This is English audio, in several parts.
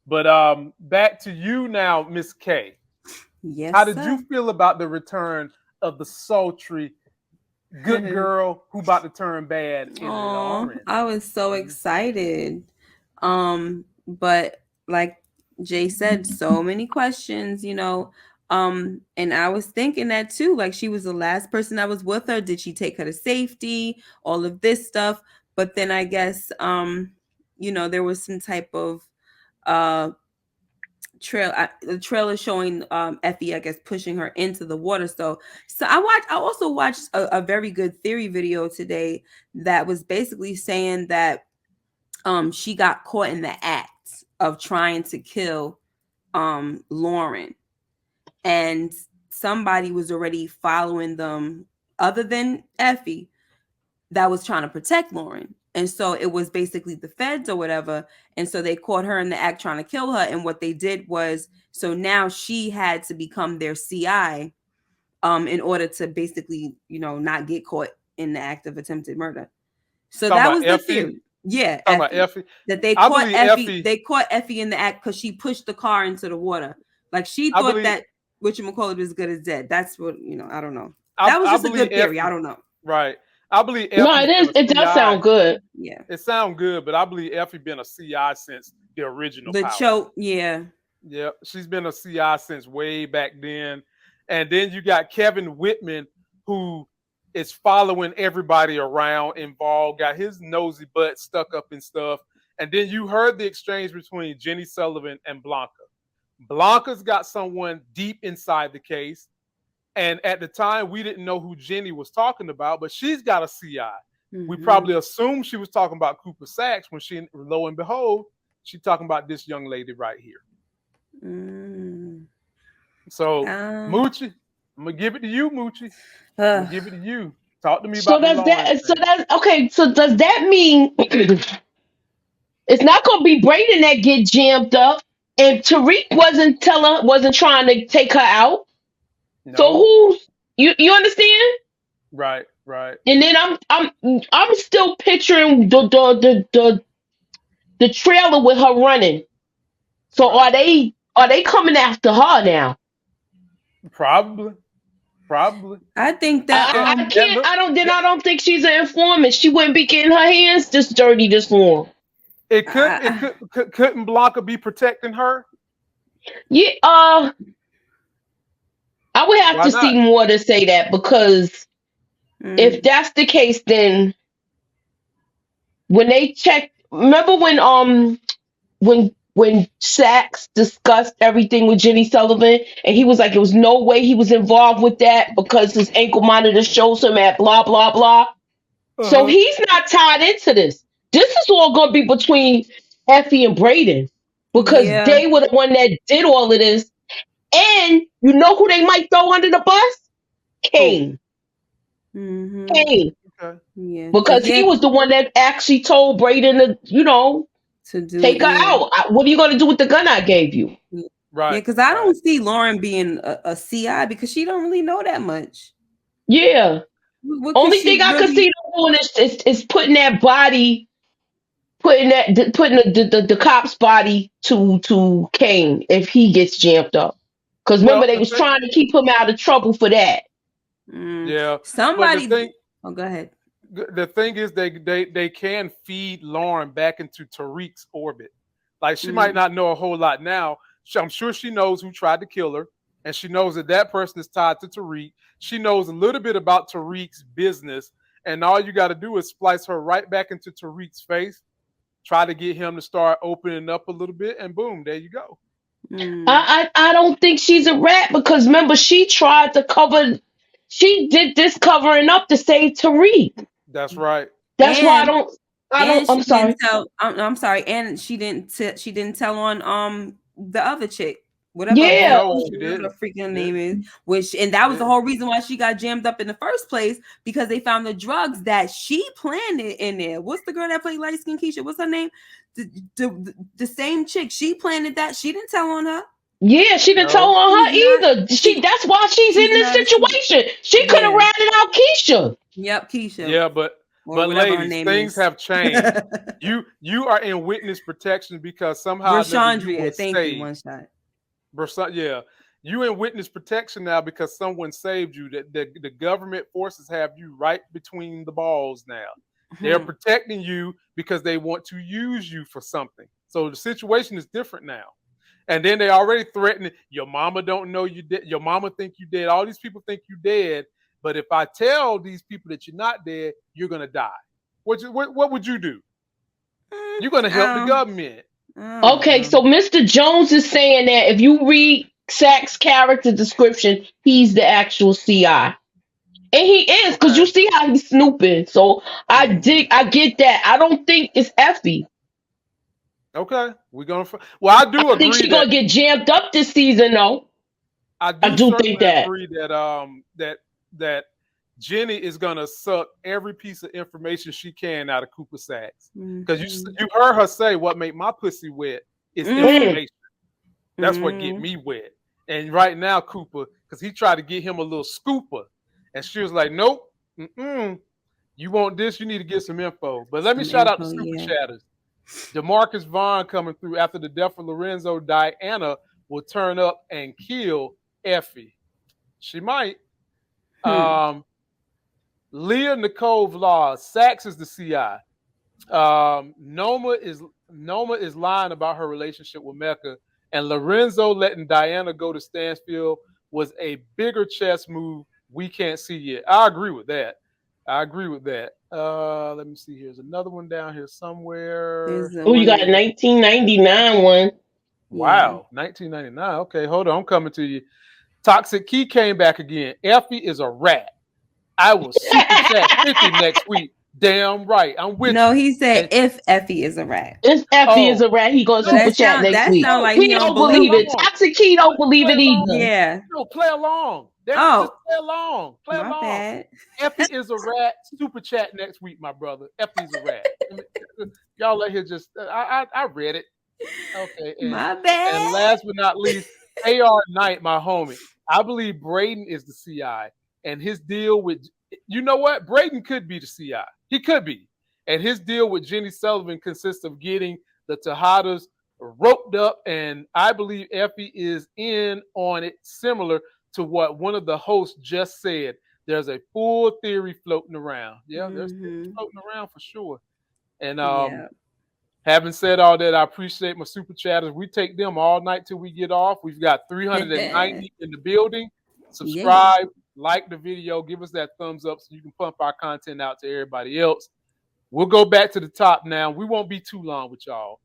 But back to you now, Miss K. Yes. How did sir. you feel about the return of the sultry good girl who about to turn bad in Lauren? I was so excited. But like Jay said, so many questions, and I was thinking that too. Like, she was the last person that was with her. Did she take her to safety? All of this stuff. But then I guess there was some type of the trailer showing Effie, I guess, pushing her into the water. So I also watched a very good theory video today that was basically saying that she got caught in the act of trying to kill Lauren, and somebody was already following them other than Effie that was trying to protect Lauren. And so it was basically the feds or whatever. And so they caught her in the act trying to kill her. And what they did was, so now she had to become their CI in order to basically, not get caught in the act of attempted murder. So that was the theory. Yeah. Effie. That they caught Effie. They caught Effie in the act because she pushed the car into the water. Like, she thought that whatchamacallit was good as dead. That's what, I don't know. That was just a good theory. I don't know. Right. I believe Effie. No, it is. It does sound good. Yeah, it sounds good, but I believe Effie been a CI since the original. The choke, yeah. Yeah, she's been a CI since way back then. And then you got Kevin Whitman, who is following everybody around involved, got his nosy butt stuck up in stuff. And then you heard the exchange between Jenny Sullivan and Blanca. Blanca's got someone deep inside the case. And at the time, we didn't know who Jenny was talking about, but she's got a CI. Mm-hmm. We probably assumed she was talking about Cooper Saxe when lo and behold, she's talking about this young lady right here. Mm. So, Moochie, I'm gonna give it to you, Moochie. I'm gonna give it to you. Talk to me about that. So that's okay. So does that mean it's not gonna be Brayden that get jammed up, and Tariq wasn't trying to take her out? No. So who's you understand? Right. And then I'm still picturing the trailer with her running. So are they coming after her now? Probably. I think that I don't think she's an informant. She wouldn't be getting her hands this dirty this long. Couldn't Blanca be protecting her? Yeah, I would have to see more to say that, because if that's the case, then when they checked, remember when Saxe discussed everything with Jenny Sullivan, and he was like, it was no way he was involved with that because his ankle monitor shows him at blah blah blah. Uh-huh. So he's not tied into this. This is all going to be between Effie and Brayden, because they were the one that did all of this. And you know who they might throw under the bus? Kane. Mm-hmm. Kane. Okay. Yeah. Because he was the one that actually told Brayden to take her out. What are you going to do with the gun I gave you? Right. Yeah, because I don't see Lauren being a CI because she don't really know that much. Yeah. Only thing I could see her doing is putting that body, putting the cop's body to Kane if he gets jammed up. Because remember, they was trying to keep him out of trouble for that. Yeah. Somebody. Go ahead. The thing is, they can feed Lauren back into Tariq's orbit. Like, she might not know a whole lot now. I'm sure she knows who tried to kill her, and she knows that person is tied to Tariq. She knows a little bit about Tariq's business, and all you got to do is splice her right back into Tariq's face, try to get him to start opening up a little bit, and boom, there you go. I don't think she's a rat, because remember, she tried to cover. She did this covering up to save Tariq. That's right. That's why I don't. I'm sorry. I'm sorry. And she didn't tell on the other chick. Whatever the freaking name is. And that was the whole reason why she got jammed up in the first place, because they found the drugs that she planted in there. What's the girl that played light skin Keisha? What's her name? The same chick. She planted that. She didn't tell on her. Yeah, she didn't tell on her either. That's why she's in this situation. She could have ratted out Keisha. Yep, Keisha. Yeah, but or But whatever her ladies, name things is. have changed. You are in witness protection because somehow or another you were Rashandria, thank you. saved. One shot. Yeah, you in witness protection now because someone saved you. That the government forces have you right between the balls now. They're protecting you because they want to use you for something. So the situation is different now. And then they already threatening your mama don't know you dead. Your mama think you dead. All these people think you dead. But if I tell these people that you're not dead, you're gonna die. What would you do? You're gonna help the government. Okay, so Mr. Jones is saying that if you read Saxe's character description, he's the actual CI. And he is, because you see how he's snooping. So I get that. I don't think it's Effie. Okay, we're gonna. Well, I do I think agree she's that gonna get jammed up this season, though. I I do do think certainly that. agree that Jenny is gonna suck every piece of information she can out of Cooper Saxe because you heard her say what made my pussy wet is information. That's what get me wet. And right now, Cooper, because he tried to get him a little scooper, and she was like, "Nope, you want this? You need to get some info." But let me shout out the super chatters. DeMarcus Vaughn coming through after the death of Lorenzo. Diana will turn up and kill Effie. She might. Leah Nicole Vlogs. Saxe is the CI. Noma is lying about her relationship with Mecca, and Lorenzo letting Diana go to Stansfield was a bigger chess move we can't see yet. I agree with that. Let me see. Here's another one down here somewhere. Oh, you got a 1999 one. Wow, 1999. Okay, hold on. I'm coming to you. Toxic Key came back again. Effie is a rat. I will super chat 50 next week. Damn right. I'm with you. No, he said if Effie is a rat. If Effie is a rat, he gonna super chat next week. Like he don't believe it. Toxic Key don't believe it either. Yeah. No, play along. Just play along. Play along. Bad. Effie is a rat. Super chat next week, my brother. Effie's a rat. Y'all let her just. I read it. Okay. My bad. And last but not least, AR Knight, my homie. I believe Braden is the CI, and his deal with. You know what? Braden could be the CI. He could be. And his deal with Jenny Sullivan consists of getting the Tejadas roped up, and I believe Effie is in on it, similar to what one of the hosts just said. There's a full theory floating around. Yeah, there's floating around for sure. And having said all that, I appreciate my super chatters. We take them all night till we get off. We've got 390 in the building. Subscribe, like the video, give us that thumbs up so you can pump our content out to everybody else. We'll go back to the top now. We won't be too long with y'all.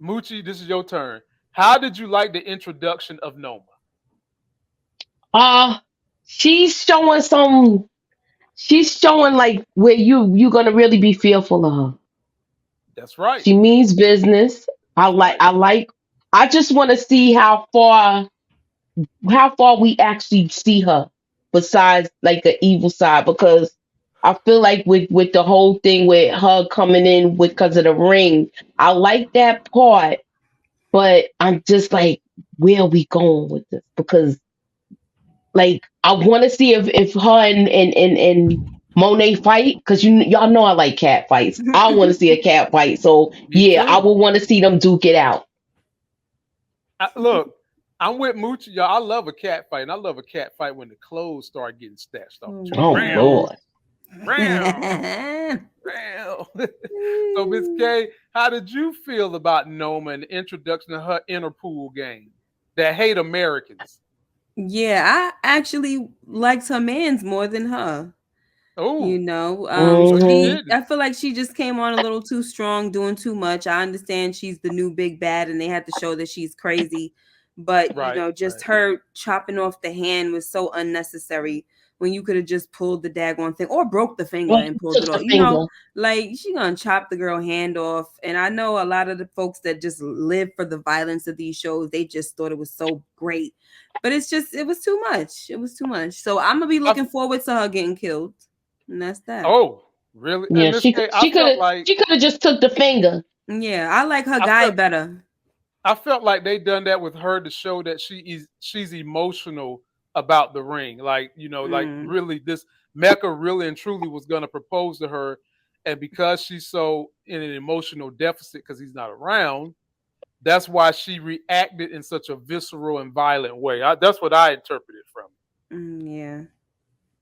Moochie, this is your turn. How did you like the introduction of Noma? She's showing like where you're gonna really be fearful of her. That's right. She means business. I just want to see how far we actually see her besides like the evil side, because I feel like with the whole thing with her coming in because of the ring, I like that part, but I'm just like, where are we going with this? Because like I want to see if her and Monet fight, because y'all know I like cat fights. I want to see a cat fight, so I would want to see them duke it out. Look, I'm with Moochie, y'all. I love a cat fight, and I love a cat fight when the clothes start getting snatched off. Oh Lord. So, Miss K, how did you feel about Noma and the introduction of her Interpol game that hate Americans? Yeah, I actually liked her mans more than her. Oh, you know, I feel like she just came on a little too strong, doing too much. I understand she's the new big bad, and they had to show that she's crazy. But her chopping off the hand was so unnecessary when you could have just pulled the daggone thing or broke the finger and pulled it off. You know, like she gonna chop the girl hand off. And I know a lot of the folks that just live for the violence of these shows, they just thought it was so great. But it was too much. It was too much. So I'm gonna be looking forward to her getting killed. And that's that. Oh, really? Yeah, she could have just took the finger. Yeah, I like her guy better. I felt like they done that with her to show that she's emotional about the ring. Like, you know, like really Mecca really and truly was going to propose to her, and because she's so in an emotional deficit because he's not around, that's why she reacted in such a visceral and violent way. That's what I interpreted from it. Yeah.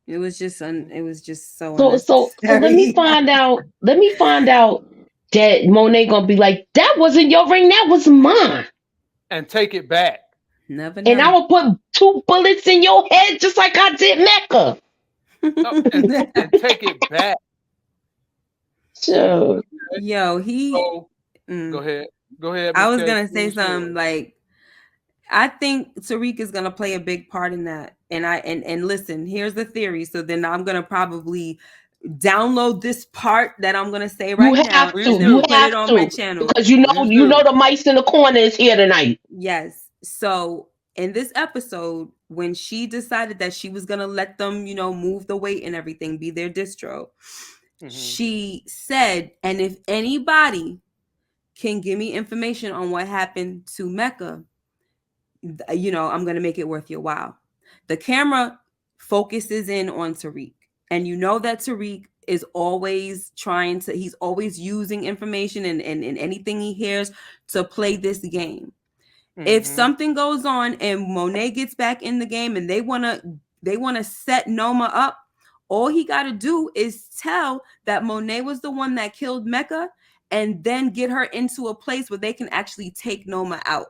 It was just so So let me find out. Let me find out that Monet gonna be like, that wasn't your ring, that was mine. And take it back. Never know. And I will put 2 bullets in your head just like I did Mecca. And take it back. So, Yo, Go ahead. Go ahead. I was gonna say something like, I think Tariq is gonna play a big part in that. And listen, here's the theory. So then I'm gonna probably download this part that I'm gonna say right now. You put have it on to, my channel. because you know the mice in the corner is here tonight. Yes. So in this episode, when she decided that she was gonna let them, move the weight and everything, be their distro, she said, and if anybody can give me information on what happened to Mecca, I'm going to make it worth your while. The camera focuses in on Tariq, and you know that Tariq is always he's always using information and anything he hears to play this game. If something goes on and Monet gets back in the game and they want to set Noma up, all he got to do is tell that Monet was the one that killed Mecca, and then get her into a place where they can actually take Noma out.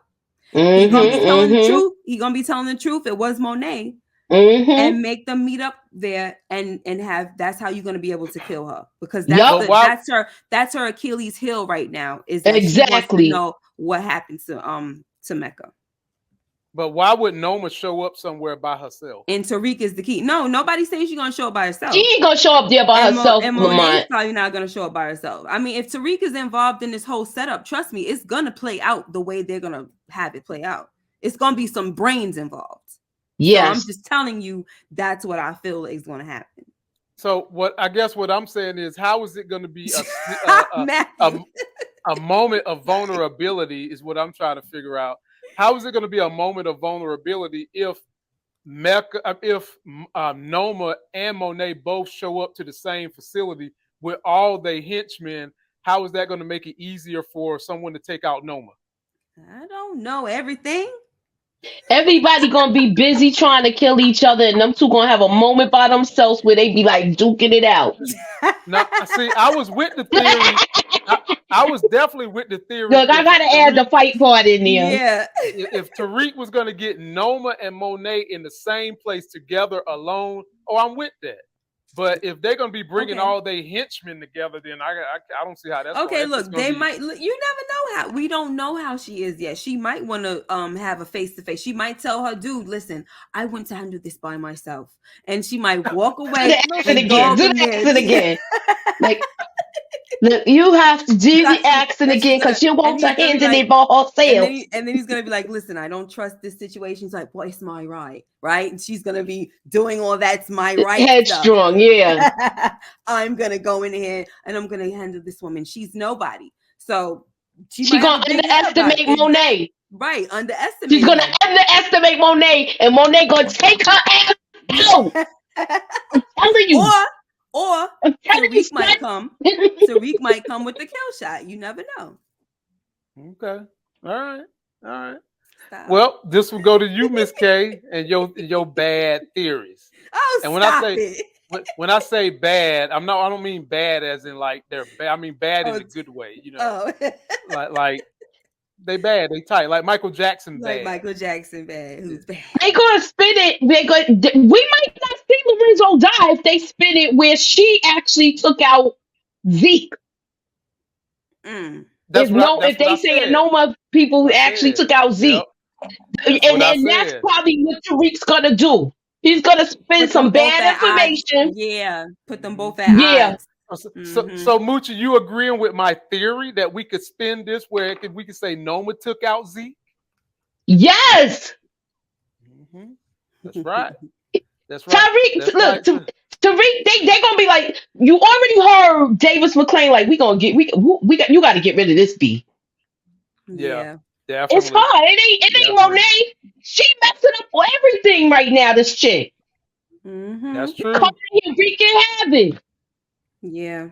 He's gonna be telling the truth. He's gonna be telling the truth. It was Monet, and make them meet up there, and that's how you're gonna be able to kill her, because that's her Achilles heel right now. Is that she wants to know what happened to Mecca. But why would Noma show up somewhere by herself? And Tariq is the key. No, nobody's saying she's gonna show up by herself. She ain't gonna show up there by herself. And Monet's probably not gonna show up by herself. I mean, if Tariq is involved in this whole setup, trust me, it's gonna play out the way they're gonna have it play out. It's gonna be some brains involved. Yes. So I'm just telling you, that's what I feel is gonna happen. So what I'm saying is, how is it gonna be a moment of vulnerability is what I'm trying to figure out. How is it going to be a moment of vulnerability if Noma and Monet both show up to the same facility with all their henchmen? How is that going to make it easier for someone to take out Noma? I don't know everything. Everybody gonna be busy trying to kill each other, and them two gonna have a moment by themselves where they be like duking it out. No, see, I was with the theory. I was definitely with the theory. Look, I gotta add the fight part in there. Yeah. If Tariq was gonna get Noma and Monet in the same place together alone, I'm with that. But if they're gonna be bringing all their henchmen together, then I don't see how that's okay. Look, they might. You never know how. We don't know how she is yet. She might want to have a face to face. She might tell her dude, "Listen, I went to handle this by myself," and she might walk away. Do the accent again. Like, look, you have to do the accent again because she wants to handle it by herself. And then he's gonna be like, "Listen, I don't trust this situation." He's like, "Well, it's my right?" And she's gonna be doing all that's my right. Headstrong, stuff. Yeah. I'm gonna go in here and I'm gonna handle this woman. She's nobody. So she's gonna underestimate Monet. Right, underestimate. She's gonna underestimate Monet, and Monet gonna take her ass out. I'm telling you. Or Tariq might come. Tariq might come with the kill shot. You never know. Okay. All right. Stop. Well, this will go to you, Miss K, and your bad theories. Oh, and when I say bad, I don't mean bad as in like they're bad. I mean bad in a good way. Like they bad, they tight. Like Michael Jackson bad. Like Michael Jackson bad. Who's bad? They gonna spin it. We might not see Lorenzo die if they spin it where she actually took out Zeke. If they say Noma people actually took out Zeke. Yep. And that's probably what Tariq's gonna do. He's gonna spin some bad information. Yeah, put them both at odds. So Moochie, you agreeing with my theory that we could spin this where we could say Noma took out Zeke? Yes. That's right. That's right. Tariq, Tariq, they gonna be like, you already heard Davis McClain like we you got to get rid of this B. Yeah. Definitely. It's hard. It ain't Monet. She messing up for everything right now. This chick. That's true. Coming here wreaking havoc. Yeah.